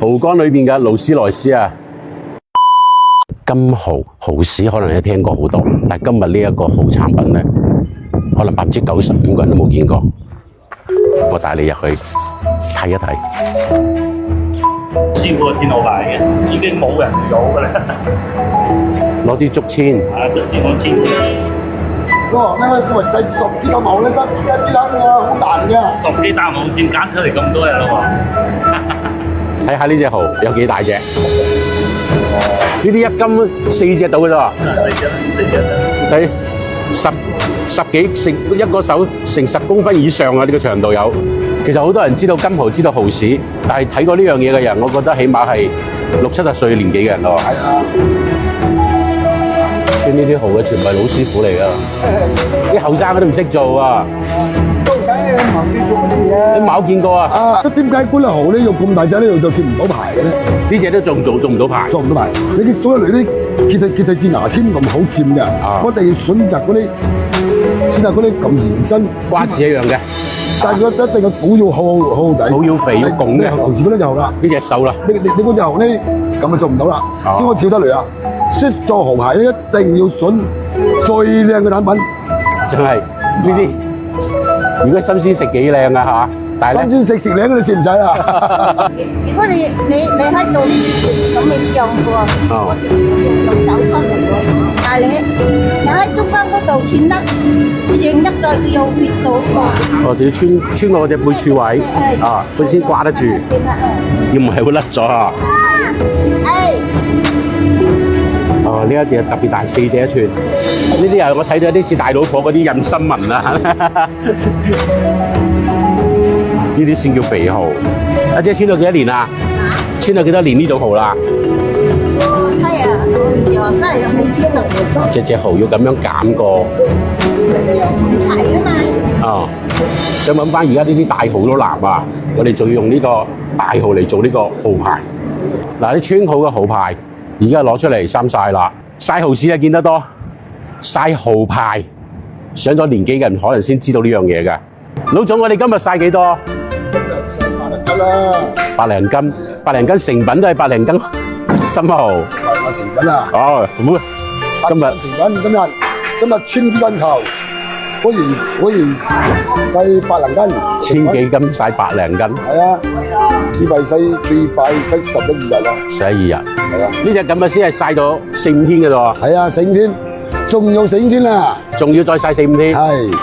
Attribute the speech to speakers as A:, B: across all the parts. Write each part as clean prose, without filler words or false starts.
A: 蠔乾裏邊嘅勞斯萊斯啊，金蠔蠔豉可能你聽過好多，但係今日呢一個蠔產品咧，可能95%個人都冇見過。我帶你入去睇一睇。
B: 師傅天后牌嘅，已經冇人有㗎啦。
A: 攞啲竹籤。
B: 啊，竹籤我籤。
C: 哇！因為佢話細10幾個毛咧，得一啲啱㗎，好難㗎。
B: 10幾擔毛先揀出嚟咁多人咯喎。
A: 睇下呢隻蠔有幾大隻？呢啲一斤4隻到嘅啫。睇十幾成一個手成10公分以上啊！呢個長度有。其實好多人知道金蠔，知道蠔豉，但係睇過呢樣嘢嘅人，我覺得起碼係60、70歲年紀嘅人咯。
C: 係啊。
A: 穿呢啲蠔嘅全部係老師傅嚟㗎，啲後生嗰都唔識做啊！
C: 都唔使你問你做乜嘢啊？
A: 你冇見過啊？
C: 啊！點解嗰粒蠔咧用咁大隻咧，就貼唔到牌嘅咧？
A: 呢隻都做唔到牌，
C: 做唔到牌。你啲所有嚟啲結實支牙籤咁好尖㗎，我哋要選擇嗰啲咁延伸
A: 瓜子一樣嘅，
C: 但係佢一定個肚要好底，
A: 肚要肥要拱嘅。
C: 平時嗰啲就啦，
A: 呢隻瘦啦。
C: 你嗰隻蠔咧咁就做唔到啦，先可以跳得嚟啊！所以做蠔牌咧一定要選最靚嘅產品，
A: 真係呢啲。如果新鮮食幾靚啊嚇，但係
C: 新鮮食靚嗰啲食唔使啦。
D: 如果你喺度呢啲地咁你上過，我哋走出嚟喎。但係你喺中間嗰度穿得認得再要撇到喎。
A: 我哋要穿落隻背柱位啊，佢先掛得住，要唔係會甩咗啊！哦，呢一隻特別大，4隻1寸。呢啲又我睇到有啲似大老婆嗰啲印新聞啊！呢啲先叫肥蠔。阿姐穿到幾多年啊？穿到幾多年呢種蠔啦？
D: 我睇啊，真係好結實。
A: 隻蠔要咁樣揀過。
D: 佢有同齊㗎嘛？
A: 啊！想揾翻而家呢啲大蠔都難啊！我哋就要用呢個大蠔嚟做呢個蠔牌。嗱，啲穿好嘅蠔牌。而家攞出嚟曬晒啦，曬蠔豉啊見得多，曬蠔牌上咗年紀嘅人可能先知道呢樣嘢嘅。老總，我哋今日曬幾多？
C: 今日曬100斤啦
A: 百零斤成品都係百零斤生蠔。
C: 係成品啊！
A: 哦，好，今日
C: 成品今日千幾斤頭，可以曬100零斤，
A: 千幾斤曬百零斤。
C: 係啊，呢位曬最快曬11、2日啦。
A: 11、2日。
C: 係啊，
A: 呢隻咁啊先係曬咗4、5天嘅啫。
C: 係啊，4、5天，仲有4、5天啦。
A: 仲要再曬4、5天。
C: 係，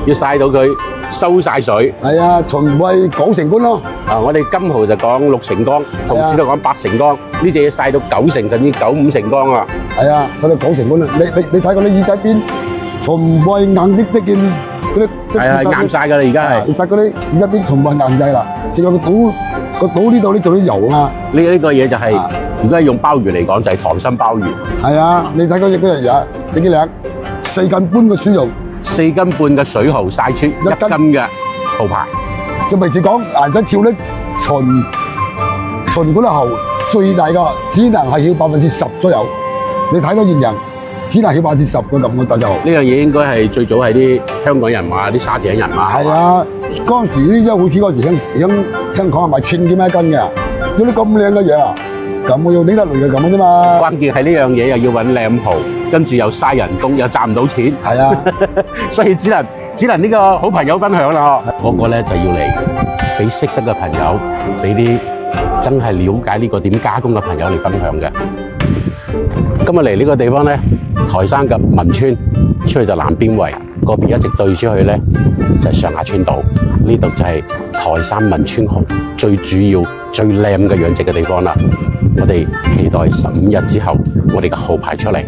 A: 要曬到佢收晒水。
C: 係啊，全部係9成乾咯。
A: 啊，我哋金蠔就講6成乾，蠔豉就講8成乾。呢隻嘢曬到9成甚至95成乾啊！
C: 係啊，曬到9成乾啦。你睇嗰啲耳仔邊，全部係硬啲嘅嗰啲。
A: 係啊，硬晒㗎啦，而家係。
C: 你曬嗰啲耳仔邊全部係硬晒啦，淨係個肚呢度你做啲油啊。
A: 呢個嘢就係，如果係用鮑魚嚟講就係溏心鮑魚。
C: 係啊，你睇嗰隻嘢幾靚，4斤半嘅水蠔
A: ，4斤半嘅水蠔曬出1斤嘅蠔牌。
C: 就未似講顏色跳咧，純嗰粒蠔最大嘅只能係曉10%左右。你睇到現人只能曉10%嘅咁嘅大隻蠔。
A: 呢樣嘢應該係最早係啲香港人嘛，啲沙井人嘛。
C: 係啊，嗰陣時呢一好似嗰時香港係賣千幾蚊一斤嘅，有啲咁靚嘅嘢啊！咁我要拎得嚟嘅咁嘅啫嘛。
A: 關鍵係呢樣嘢又要揾靚蠔，跟住又嘥人工，又賺唔到錢。
C: 係啊，
A: 所以只能呢個好朋友分享啦。嗰個咧就要嚟俾識得嘅朋友，俾啲真係了解呢個點加工嘅朋友嚟分享嘅。今日嚟呢個地方咧，台山嘅文村，出去就南邊圍，嗰邊一直對出去咧就係上下川島。呢度就係台山文村蠔最主要、最靚嘅養殖嘅地方啦。我哋期待15日之後，我哋嘅蠔牌出嚟。